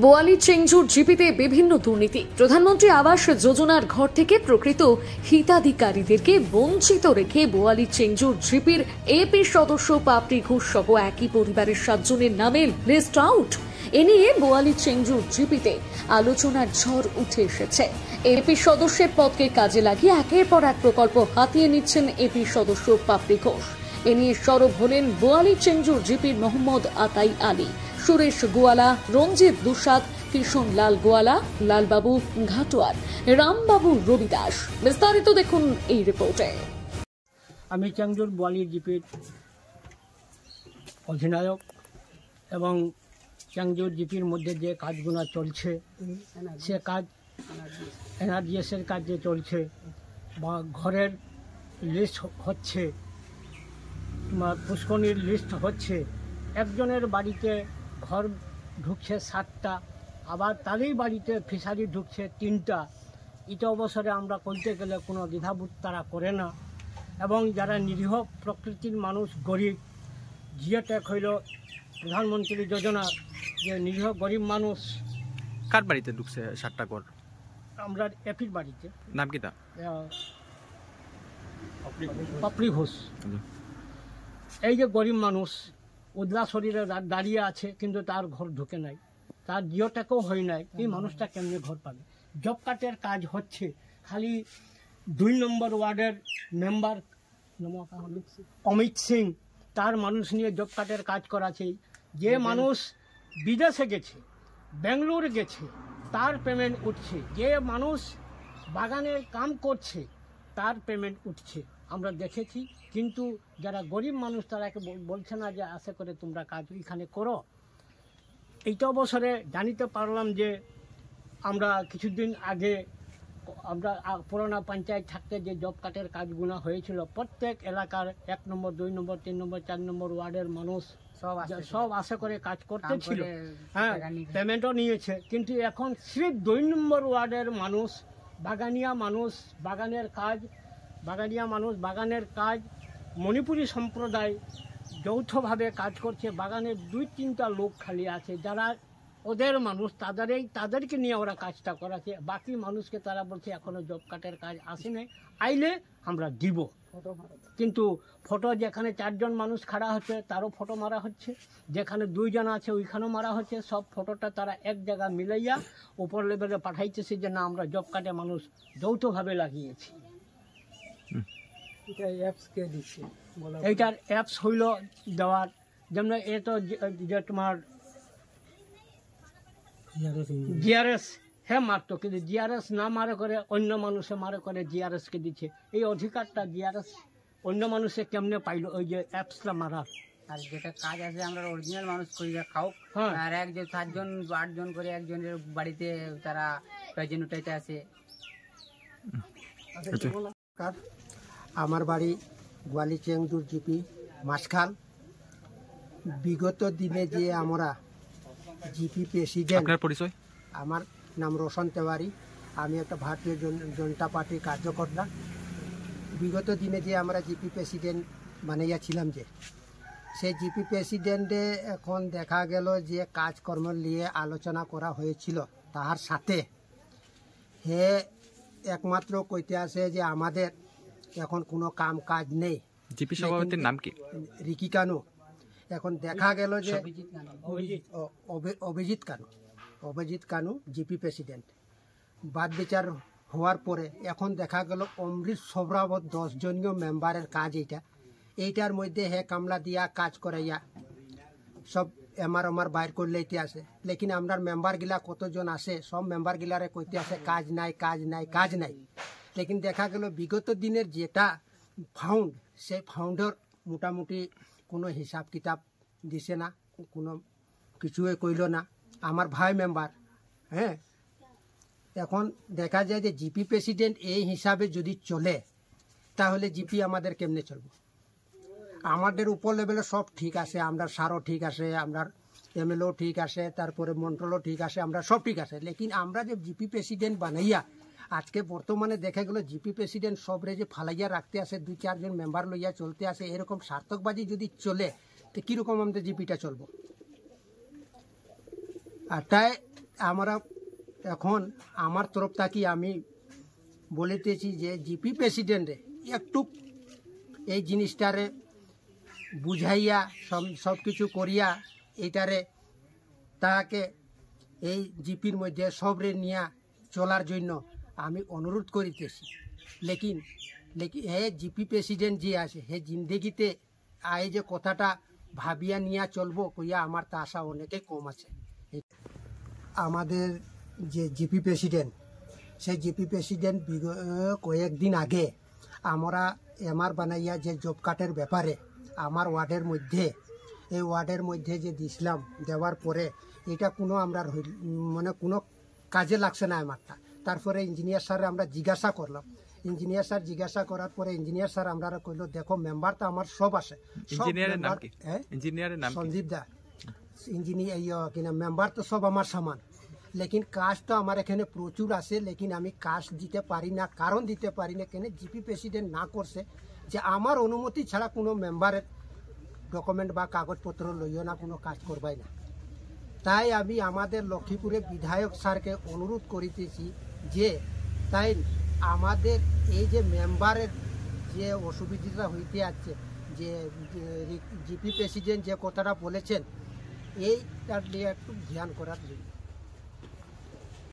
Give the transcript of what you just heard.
বোয়ালি চেংজুর জিপিতে বিভিন্ন দুর্নীতি। প্রধানমন্ত্রী আবাস যোজনার ঘর থেকে প্রকৃত হিতাধিকারীদেরকে বঞ্চিত রেখে বোয়ালি চেংজুর জিপির এপি সদস্য পাপড়ি ঘোষ সহ একই পরিবারের 7 জনের নামের লিস্ট আউট। এ নিয়ে বোয়ালি চেংজুর জিপিতে আলোচনার ঝড় উঠে এসেছে। এপি সদস্যের পদকে কাজে লাগিয়ে একের পর এক প্রকল্প হাতিয়ে নিচ্ছেন এপি সদস্য পাপড়ি ঘোষ। এ নিয়ে সরব হলেন বোয়ালি চেংজুর জিপির মোহাম্মদ আতাই আলী, সুরেশ গোয়ালা, রঞ্জিত দুসাদ, কিষণ লাল গোয়ালা, লালবাবু ঘাটোয়ার, রামবাবু রবিদাস। বিস্তারিত দেখুন এই রিপোর্টে। আমি চেংজুর বোয়ালি জিপির অধিনায়ক এবং চেংজুর জিপির মধ্যে যে কাজগুলো চলছে সে কাজ এনআরজিএসের কাজ যে চলছে বা ঘরের লিস্ট হচ্ছে, পুষ্করণীর লিস্ট হচ্ছে, একজনের বাড়িতে ঘর ঢুকছে 7টা, আবার তারই বাড়িতে ফিশারি ঢুকছে 3টা। এটা অবসরে আমরা করতে গেলে কোনো দ্বিধাবোধ তারা করে না। এবং যারা নিরীহ প্রকৃতির মানুষ, গরিব, জিওটেক হইল প্রধানমন্ত্রী যোজনা, যে নিরীহ গরিব মানুষ। কার বাড়িতে ঢুকছে 7টা ঘর? আমরা এপির বাড়িতে। নাম কি তা? পাপড়ি ঘোষ। এই যে গরিব মানুষ উদলা শরীরে দাঁড়িয়ে আছে, কিন্তু তার ঘর ঢুকে নাই, তার জিওটেকও হয় নাই, এই মানুষটা কেমনি ঘর পাবে? জব কার্ডের কাজ হচ্ছে, খালি 2 নম্বর ওয়ার্ডের মেম্বার অমিত সিং, তার মানুষ নিয়ে জব কার্ডের কাজ করাছে। যে মানুষ বিদেশে গেছে, বেঙ্গালোর গেছে, তার পেমেন্ট উঠছে। যে মানুষ বাগানের কাম করছে তার পেমেন্ট উঠছে, আমরা দেখেছি। কিন্তু যারা গরিব মানুষ তারাকে বলছে না যে আশা করে তোমরা কাজ এখানে করো। এইটা অবসরে জানিতে পারলাম যে আমরা কিছুদিন আগে আমরা পুরোনো পঞ্চায়েত থাকতে যে জব কার্ডের কাজগুলো হয়েছিল, প্রত্যেক এলাকার 1 নম্বর 2 নম্বর 3 নম্বর 4 নম্বর ওয়ার্ডের মানুষ সব আশা করে কাজ করতে ছিল, হ্যাঁ, পেমেন্টও নিয়েছে। কিন্তু এখন সির্ফ 2 নম্বর ওয়ার্ডের মানুষ, বাগানিয়া মানুষ, বাগানের কাজ মণিপুরি সম্প্রদায় যৌথভাবে কাজ করছে। বাগানের 2-3টা লোক খালি আছে যারা ওদের মানুষ, তাদেরকে নিয়ে ওরা কাজটা করাছে। বাকি মানুষকে তারা বলছে এখনো জব কার্ডের কাজ আসেনি, আইলে আমরা দিব। কিন্তু ফটো যেখানে 4 জন মানুষ খাড়া হচ্ছে তারও ফটো মারা হচ্ছে, যেখানে 2 জন আছে ওইখানেও মারা হচ্ছে। সব ফটোটা তারা এক জায়গা মিলাইয়া উপর লেভেলে পাঠাইতেছে যে না আমরা জব কার্ডে মানুষ যৌথভাবে লাগিয়েছি। এইটার অ্যাপস হইল দেওয়ার, যেমন এ তো যে তোমার জিআরএস হ্যাঁ মারতো, কিন্তু জিআরএস না মারে করে অন্য মানুষে মারে করে জিআরএসকে দিচ্ছে। এই অধিকারটা জিআরএস অন্য মানুষে কেমনে পাইলো ওই যে অ্যাপসটা মারার? আর যেটা কাজ আছে আমরা অরিজিনাল মানুষ করি খাও, আর 7 জন 8 জন করে একজনের বাড়িতে তারা প্রেজেন্ট উঠাইতে আসে। আমার বাড়ি বোয়ালি চেংজুর জিপি মাসখাল। বিগত দিনে যে আমরা জিপি প্রেসিডেন্ট, আপনার পরিচয়? আমার নাম রোশন তেওয়ারি, আমি একটা ভারতীয় জনতা পার্টির কার্যকর্তা। বিগত দিনে যে আমরা জিপি প্রেসিডেন্ট বানাইয়াছিলাম, যে সেই জিপি প্রেসিডেন্টে এখন দেখা গেল যে কাজকর্ম নিয়ে আলোচনা করা হয়েছিল, তার সাথে হে একমাত্র কইতে আছে যে আমাদের এখন কোনো কাম কাজ নেই। জিপি সভাপতির নাম কি? রিকি কানু। এখন দেখা গেল যে অভিজিৎ কানু জিপি প্রেসিডেন্ট। বাদ বিচার হওয়ার পরে এখন দেখা গেল অমৃত সবরাবত 10 জনীয় মেম্বারের কাজ এইটার মধ্যে হে কামলা দিয়া কাজ করাইয়া সব আমার বাইর করলে আছে। লেকিন আমরা মেম্বারগুলা কতজন আসে, সব মেম্বারগুলারে কইতে আছে কাজ নাই। লেকিন দেখা গেল বিগত দিনের যেটা ফাউন্ড, সেই ফাউন্ডের মোটামুটি কোনো হিসাব কিতাব দিছে না, কোনো কিছুই কইল না। আমার ভাই মেম্বার, হ্যাঁ, এখন দেখা যায় যে জিপি প্রেসিডেন্ট এই হিসাবে যদি চলে তাহলে জিপি আমাদের কেমনে চলবে? আমাদের উপর লেভেলে সব ঠিক আছে, আমরা সারও ঠিক আছে, আমরা এমএলও ঠিক আছে, তারপরে মন্ত্রণও ঠিক আছে, আমরা সব ঠিক আছে। লেকিন আমরা যে জিপি প্রেসিডেন্ট বানাইয়া আজকে বর্তমানে দেখা গেল জিপি প্রেসিডেন্ট সবরে যে ফালাইয়া রাখতে আসে, 2-4 জন মেম্বার লইয়া চলতে আসে, এরকম সার্থকবাজি যদি চলে তো কীরকম আমাদের জিপিটা চলবো? আর তাই আমরা এখন আমার তরফ থেকে আমি বলিতেছি যে জিপি প্রেসিডেন্টে একটু এই জিনিসটারে বুঝাইয়া সব কিছু করিয়া এইটারে তাহাকে এই জিপির মধ্যে সবরে নিয়ে চলার জন্য আমি অনুরোধ করিতেছি। লেকিন হে জিপি প্রেসিডেন্ট যে আছে হে জিন্দগিতে এই যে কথাটা ভাবিয়া নিয়ে চলবো কইয়া আমার তা আশা অনেকে কম আছে। আমাদের যে জিপি প্রেসিডেন্ট সেই জিপি প্রেসিডেন্ট কয়েকদিন আগে আমরা এমআর বানাইয়া যে জব কার্ডের ব্যাপারে আমার ওয়ার্ডের মধ্যে এই ওয়ার্ডের মধ্যে যে দিছিলাম দেওয়ার পরে এটা কোনো আমরা মানে কোনো কাজে লাগছে না আমারটা। তারপরে ইঞ্জিনিয়ার স্যার আমরা জিজ্ঞাসা করলাম, ইঞ্জিনিয়ার স্যার জিজ্ঞাসা করার পরে ইঞ্জিনিয়ার স্যার আমরা কইল দেখো মেম্বার তো আমার সব আছে। ইঞ্জিনিয়ারের নাম কি? ইঞ্জিনিয়ারের নাম সঞ্জীব দা। ইঞ্জিনিয়ার কিনা মেম্বার তো সব আমার সমান, লেকিন কাজ তো আমার এখানে প্রচুর আছে, লেকিন আমি কাজ দিতে পারি না। কারণ দিতে পারি না কেন জিপি প্রেসিডেন্ট না করছে যে আমার অনুমতি ছাড়া কোনো মেম্বারের ডকুমেন্ট বা কাগজপত্র লইও না কোনো কাজ করবাই না। তাই আমি আমাদের লক্ষ্মীপুরে বিধায়ক স্যারকে অনুরোধ করিতেছি যে তাই আমাদের এই যে মেম্বারের যে অসুবিধাটা হইতে আছে যে জিপি প্রেসিডেন্ট যে কথাটা বলেছেন এইটার নিয়ে একটু ধ্যান করার জন্য।